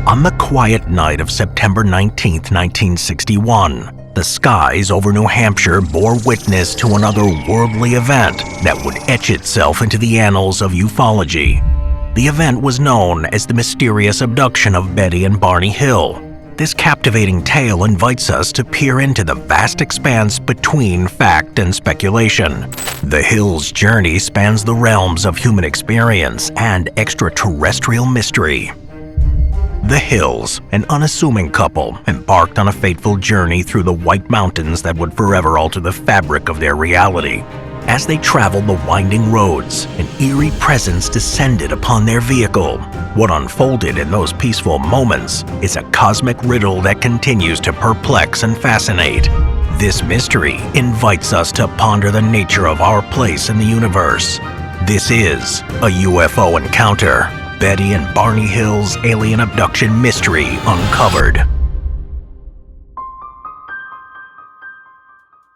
On the quiet night of September 19, 1961, the skies over New Hampshire bore witness to an otherworldly event that would etch itself into the annals of ufology. The event was known as the mysterious abduction of Betty and Barney Hill. This captivating tale invites us to peer into the vast expanse between fact and speculation. The Hills' journey spans the realms of human experience and extraterrestrial mystery. The Hills, an unassuming couple, embarked on a fateful journey through the White Mountains that would forever alter the fabric of their reality. As they traveled the winding roads, an eerie presence descended upon their vehicle. What unfolded in those peaceful moments is a cosmic riddle that continues to perplex and fascinate. This mystery invites us to ponder the nature of our place in the universe. This is a UFO encounter. Betty and Barney Hill's alien abduction mystery uncovered.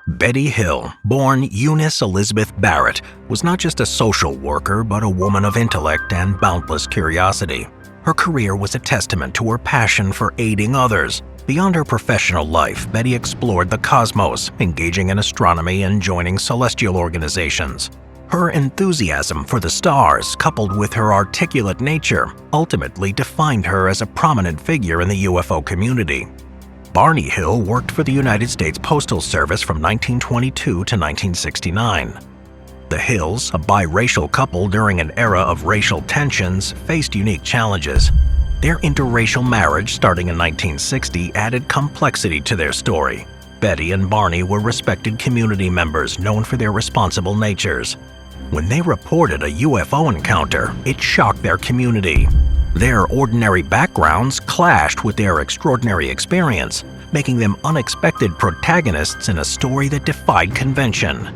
Betty Hill, born Eunice Elizabeth Barrett, was not just a social worker but a woman of intellect and boundless curiosity. Her career was a testament to her passion for aiding others. Beyond her professional life, Betty explored the cosmos, engaging in astronomy and joining celestial organizations. Her enthusiasm for the stars, coupled with her articulate nature, ultimately defined her as a prominent figure in the UFO community. Barney Hill worked for the United States Postal Service from 1922 to 1969. The Hills, a biracial couple during an era of racial tensions, faced unique challenges. Their interracial marriage, starting in 1960, added complexity to their story. Betty and Barney were respected community members known for their responsible natures. When they reported a UFO encounter, it shocked their community. Their ordinary backgrounds clashed with their extraordinary experience, making them unexpected protagonists in a story that defied convention.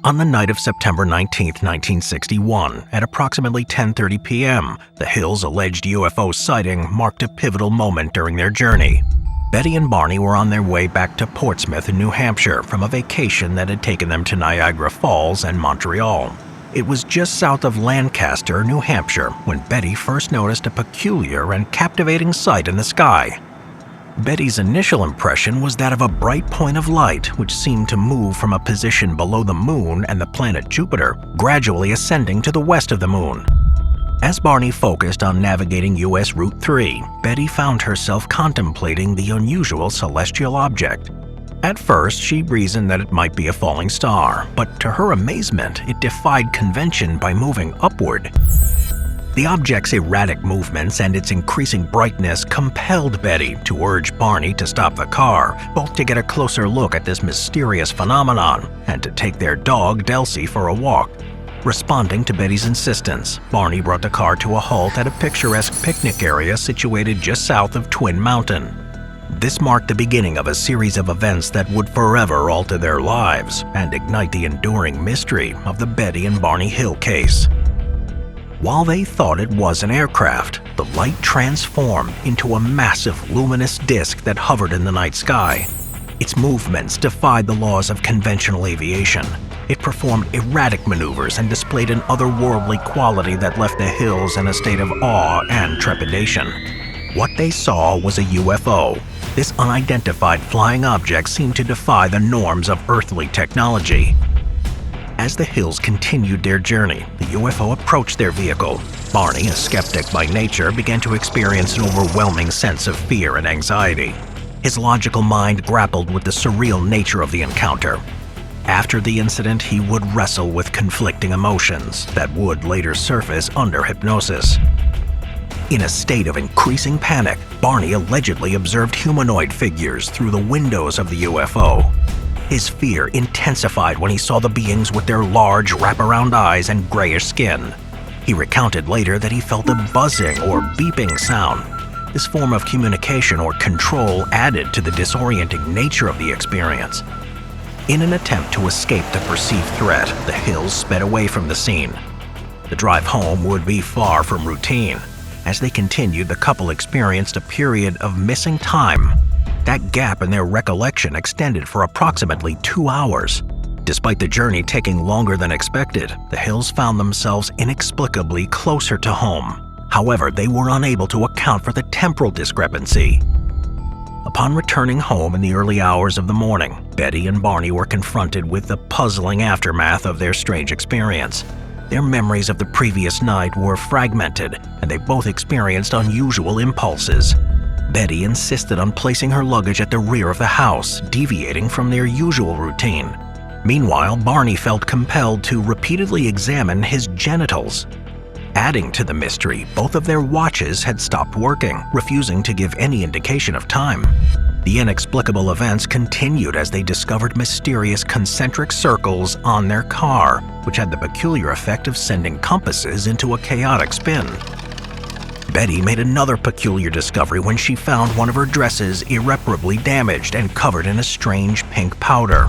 On the night of September 19, 1961, at approximately 10:30 p.m., the Hills' alleged UFO sighting marked a pivotal moment during their journey. Betty and Barney were on their way back to Portsmouth in New Hampshire from a vacation that had taken them to Niagara Falls and Montreal. It was just south of Lancaster, New Hampshire, when Betty first noticed a peculiar and captivating sight in the sky. Betty's initial impression was that of a bright point of light which seemed to move from a position below the moon and the planet Jupiter, gradually ascending to the west of the moon. As Barney focused on navigating US Route 3, Betty found herself contemplating the unusual celestial object. At first, she reasoned that it might be a falling star, but to her amazement, it defied convention by moving upward. The object's erratic movements and its increasing brightness compelled Betty to urge Barney to stop the car, both to get a closer look at this mysterious phenomenon and to take their dog, Delcy, for a walk. Responding to Betty's insistence, Barney brought the car to a halt at a picturesque picnic area situated just south of Twin Mountain. This marked the beginning of a series of events that would forever alter their lives and ignite the enduring mystery of the Betty and Barney Hill case. While they thought it was an aircraft, the light transformed into a massive luminous disk that hovered in the night sky. Its movements defied the laws of conventional aviation. It performed erratic maneuvers and displayed an otherworldly quality that left the Hills in a state of awe and trepidation. What they saw was a UFO. This unidentified flying object seemed to defy the norms of earthly technology. As the Hills continued their journey, the UFO approached their vehicle. Barney, a skeptic by nature, began to experience an overwhelming sense of fear and anxiety. His logical mind grappled with the surreal nature of the encounter. After the incident, he would wrestle with conflicting emotions that would later surface under hypnosis. In a state of increasing panic, Barney allegedly observed humanoid figures through the windows of the UFO. His fear intensified when he saw the beings with their large, wraparound eyes and grayish skin. He recounted later that he felt a buzzing or beeping sound. This form of communication or control added to the disorienting nature of the experience. In an attempt to escape the perceived threat, the Hills sped away from the scene. The drive home would be far from routine. As they continued, the couple experienced a period of missing time. That gap in their recollection extended for approximately 2 hours. Despite the journey taking longer than expected, the Hills found themselves inexplicably closer to home. However, they were unable to account for the temporal discrepancy. Upon returning home in the early hours of the morning, Betty and Barney were confronted with the puzzling aftermath of their strange experience. Their memories of the previous night were fragmented, and they both experienced unusual impulses. Betty insisted on placing her luggage at the rear of the house, deviating from their usual routine. Meanwhile, Barney felt compelled to repeatedly examine his genitals. Adding to the mystery, both of their watches had stopped working, refusing to give any indication of time. The inexplicable events continued as they discovered mysterious concentric circles on their car, which had the peculiar effect of sending compasses into a chaotic spin. Betty made another peculiar discovery when she found one of her dresses irreparably damaged and covered in a strange pink powder.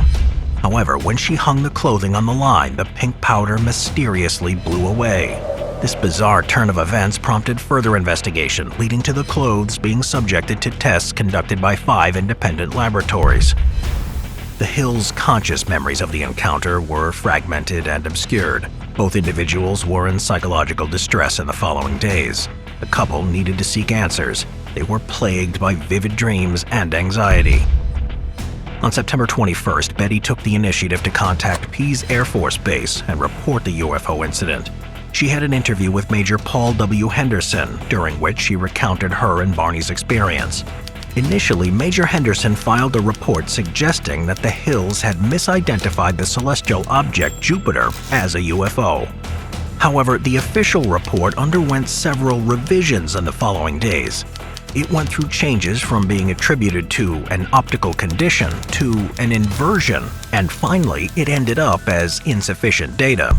However, when she hung the clothing on the line, the pink powder mysteriously blew away. This bizarre turn of events prompted further investigation, leading to the clothes being subjected to tests conducted by 5 independent laboratories. The Hills' conscious memories of the encounter were fragmented and obscured. Both individuals were in psychological distress in the following days. The couple needed to seek answers. They were plagued by vivid dreams and anxiety. On September 21st, Betty took the initiative to contact Pease Air Force Base and report the UFO incident. She had an interview with Major Paul W. Henderson, during which she recounted her and Barney's experience. Initially, Major Henderson filed a report suggesting that the Hills had misidentified the celestial object Jupiter as a UFO. However, the official report underwent several revisions in the following days. It went through changes from being attributed to an optical condition to an inversion, and finally, it ended up as insufficient data.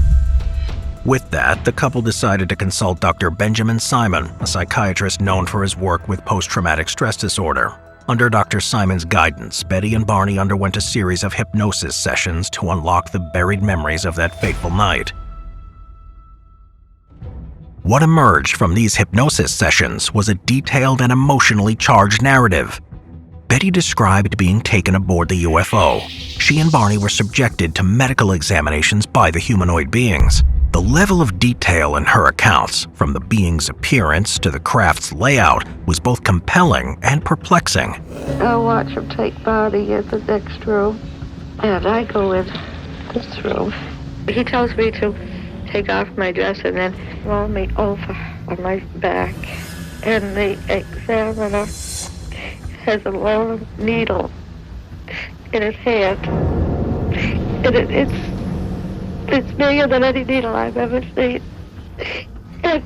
With that, the couple decided to consult Dr. Benjamin Simon, a psychiatrist known for his work with post-traumatic stress disorder. Under Dr. Simon's guidance, Betty and Barney underwent a series of hypnosis sessions to unlock the buried memories of that fateful night. What emerged from these hypnosis sessions was a detailed and emotionally charged narrative. Betty described being taken aboard the UFO. She and Barney were subjected to medical examinations by the humanoid beings. The level of detail in her accounts, from the being's appearance to the craft's layout, was both compelling and perplexing. I watch him take Barney in the next room, and I go in this room. He tells me to take off my dress and then roll me over on my back. And the examiner has a long needle in his hand. And it's bigger than any needle I've ever seen. And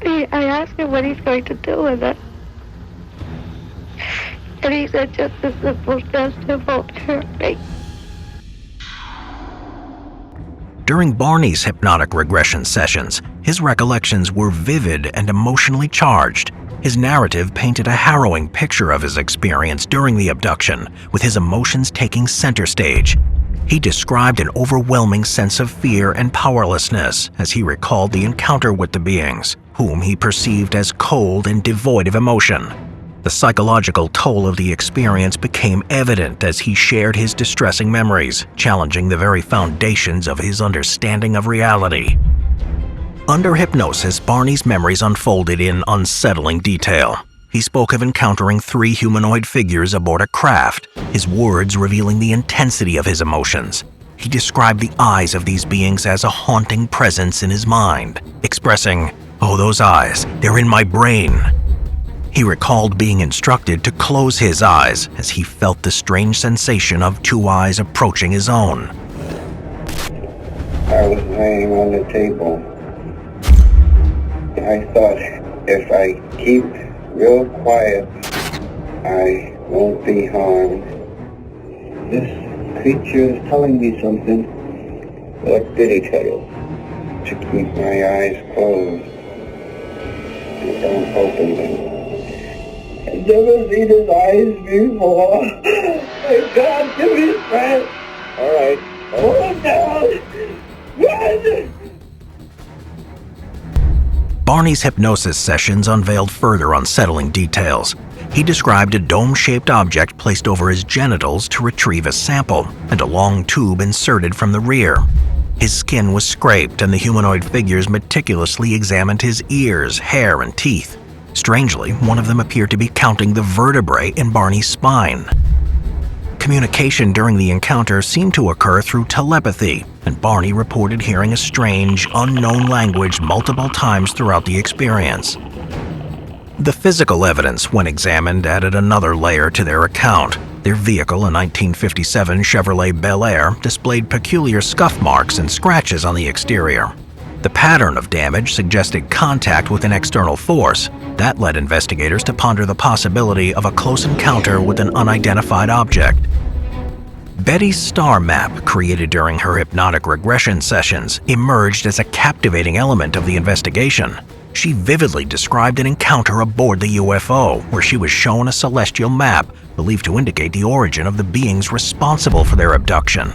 I asked him what he's going to do with it. And he said, just a simple test, it won't hurt me. During Barney's hypnotic regression sessions, his recollections were vivid and emotionally charged. His narrative painted a harrowing picture of his experience during the abduction, with his emotions taking center stage. He described an overwhelming sense of fear and powerlessness as he recalled the encounter with the beings, whom he perceived as cold and devoid of emotion. The psychological toll of the experience became evident as he shared his distressing memories, challenging the very foundations of his understanding of reality. Under hypnosis, Barney's memories unfolded in unsettling detail. He spoke of encountering 3 humanoid figures aboard a craft, his words revealing the intensity of his emotions. He described the eyes of these beings as a haunting presence in his mind, expressing, "Oh, those eyes, they're in my brain." He recalled being instructed to close his eyes as he felt the strange sensation of 2 eyes approaching his own. I was laying on the table. I thought, if I keep real quiet, I won't be harmed. This creature is telling me something. What did he tell you? To keep my eyes closed. And don't open them. I've never seen his eyes before. My God, give me strength. All right, hold him down. Run! Barney's hypnosis sessions unveiled further unsettling details. He described a dome-shaped object placed over his genitals to retrieve a sample, and a long tube inserted from the rear. His skin was scraped, and the humanoid figures meticulously examined his ears, hair, and teeth. Strangely, one of them appeared to be counting the vertebrae in Barney's spine. Communication during the encounter seemed to occur through telepathy, and Barney reported hearing a strange, unknown language multiple times throughout the experience. The physical evidence, when examined, added another layer to their account. Their vehicle, a 1957 Chevrolet Bel Air, displayed peculiar scuff marks and scratches on the exterior. The pattern of damage suggested contact with an external force. That led investigators to ponder the possibility of a close encounter with an unidentified object. Betty's star map, created during her hypnotic regression sessions, emerged as a captivating element of the investigation. She vividly described an encounter aboard the UFO, where she was shown a celestial map believed to indicate the origin of the beings responsible for their abduction.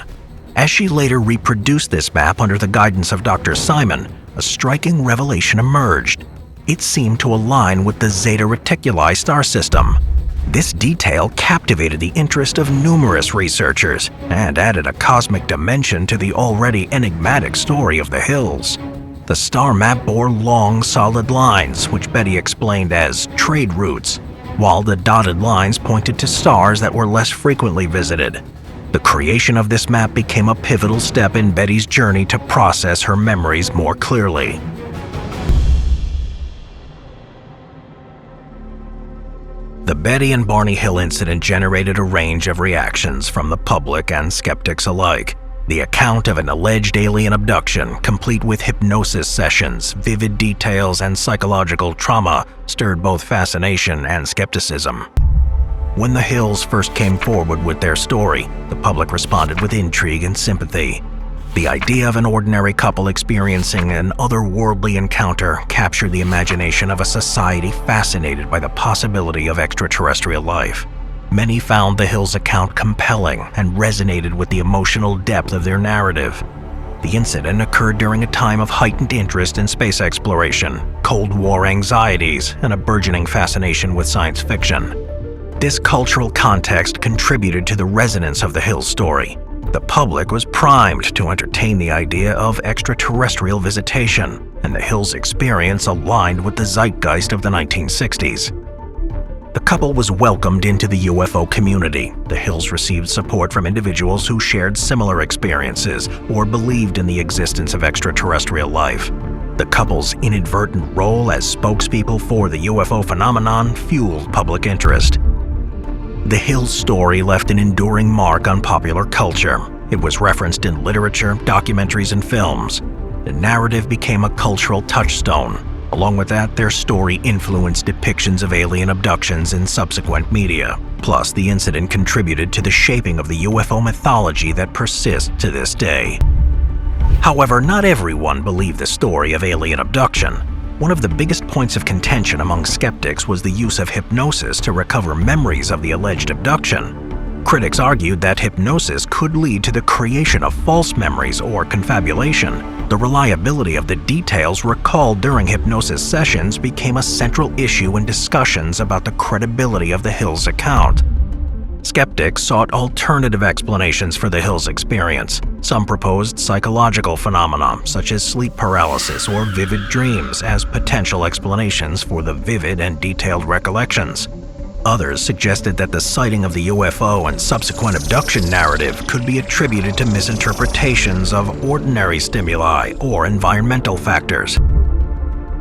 As she later reproduced this map under the guidance of Dr. Simon, a striking revelation emerged. It seemed to align with the Zeta Reticuli star system. This detail captivated the interest of numerous researchers and added a cosmic dimension to the already enigmatic story of the hills. The star map bore long, solid lines, which Betty explained as trade routes, while the dotted lines pointed to stars that were less frequently visited. The creation of this map became a pivotal step in Betty's journey to process her memories more clearly. The Betty and Barney Hill incident generated a range of reactions from the public and skeptics alike. The account of an alleged alien abduction, complete with hypnosis sessions, vivid details, and psychological trauma, stirred both fascination and skepticism. When the Hills first came forward with their story, the public responded with intrigue and sympathy. The idea of an ordinary couple experiencing an otherworldly encounter captured the imagination of a society fascinated by the possibility of extraterrestrial life. Many found the Hills' account compelling and resonated with the emotional depth of their narrative. The incident occurred during a time of heightened interest in space exploration, Cold War anxieties, and a burgeoning fascination with science fiction. This cultural context contributed to the resonance of the Hills' story. The public was primed to entertain the idea of extraterrestrial visitation, and the Hills' experience aligned with the zeitgeist of the 1960s. The couple was welcomed into the UFO community. The Hills received support from individuals who shared similar experiences or believed in the existence of extraterrestrial life. The couple's inadvertent role as spokespeople for the UFO phenomenon fueled public interest. The Hills' story left an enduring mark on popular culture. It was referenced in literature, documentaries, and films. The narrative became a cultural touchstone. Along with that, their story influenced depictions of alien abductions in subsequent media. Plus, the incident contributed to the shaping of the UFO mythology that persists to this day. However, not everyone believed the story of alien abduction. One of the biggest points of contention among skeptics was the use of hypnosis to recover memories of the alleged abduction. Critics argued that hypnosis could lead to the creation of false memories or confabulation. The reliability of the details recalled during hypnosis sessions became a central issue in discussions about the credibility of the Hills' account. Skeptics sought alternative explanations for the Hills' experience. Some proposed psychological phenomena, such as sleep paralysis or vivid dreams, as potential explanations for the vivid and detailed recollections. Others suggested that the sighting of the UFO and subsequent abduction narrative could be attributed to misinterpretations of ordinary stimuli or environmental factors.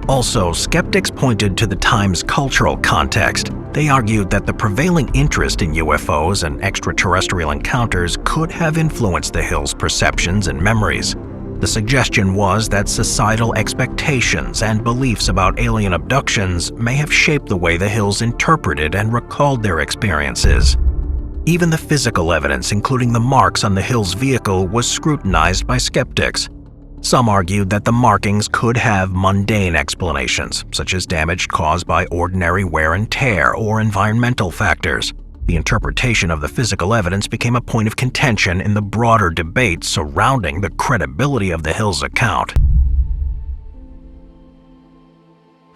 Also, skeptics pointed to the time's cultural context. They argued that the prevailing interest in UFOs and extraterrestrial encounters could have influenced the Hills' perceptions and memories. The suggestion was that societal expectations and beliefs about alien abductions may have shaped the way the Hills interpreted and recalled their experiences. Even the physical evidence, including the marks on the Hills' vehicle, was scrutinized by skeptics. Some argued that the markings could have mundane explanations, such as damage caused by ordinary wear and tear or environmental factors. The interpretation of the physical evidence became a point of contention in the broader debate surrounding the credibility of the Hills' account.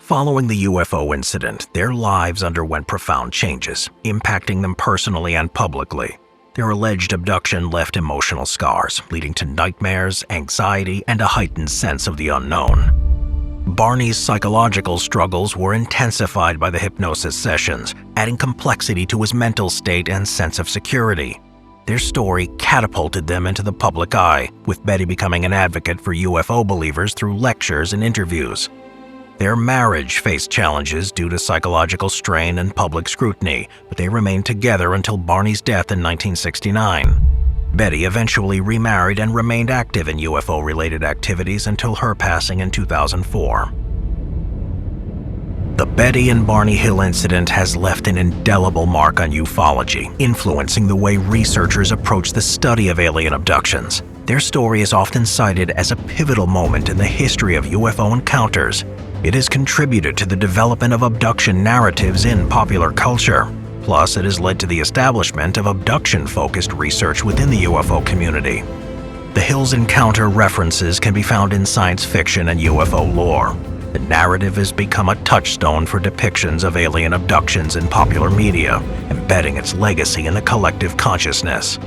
Following the UFO incident, their lives underwent profound changes, impacting them personally and publicly. Their alleged abduction left emotional scars, leading to nightmares, anxiety, and a heightened sense of the unknown. Barney's psychological struggles were intensified by the hypnosis sessions, adding complexity to his mental state and sense of security. Their story catapulted them into the public eye, with Betty becoming an advocate for UFO believers through lectures and interviews. Their marriage faced challenges due to psychological strain and public scrutiny, but they remained together until Barney's death in 1969. Betty eventually remarried and remained active in UFO-related activities until her passing in 2004. The Betty and Barney Hill incident has left an indelible mark on ufology, influencing the way researchers approach the study of alien abductions. Their story is often cited as a pivotal moment in the history of UFO encounters. It has contributed to the development of abduction narratives in popular culture. Plus, it has led to the establishment of abduction-focused research within the UFO community. The Hill's encounter references can be found in science fiction and UFO lore. The narrative has become a touchstone for depictions of alien abductions in popular media, embedding its legacy in the collective consciousness.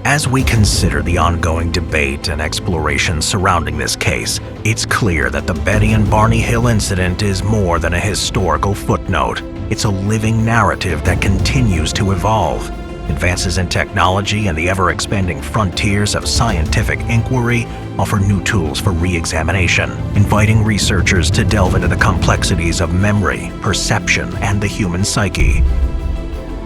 As we consider the ongoing debate and exploration surrounding this case, it's clear that the Betty and Barney Hill incident is more than a historical footnote. It's a living narrative that continues to evolve. Advances in technology and the ever-expanding frontiers of scientific inquiry offer new tools for re-examination, inviting researchers to delve into the complexities of memory, perception, and the human psyche.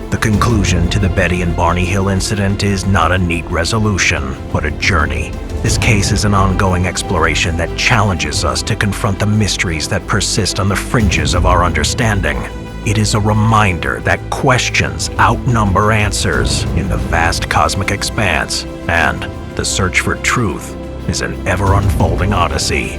The conclusion to the Betty and Barney Hill incident is not a neat resolution, but a journey. This case is an ongoing exploration that challenges us to confront the mysteries that persist on the fringes of our understanding. It is a reminder that questions outnumber answers in the vast cosmic expanse, and the search for truth is an ever-unfolding odyssey.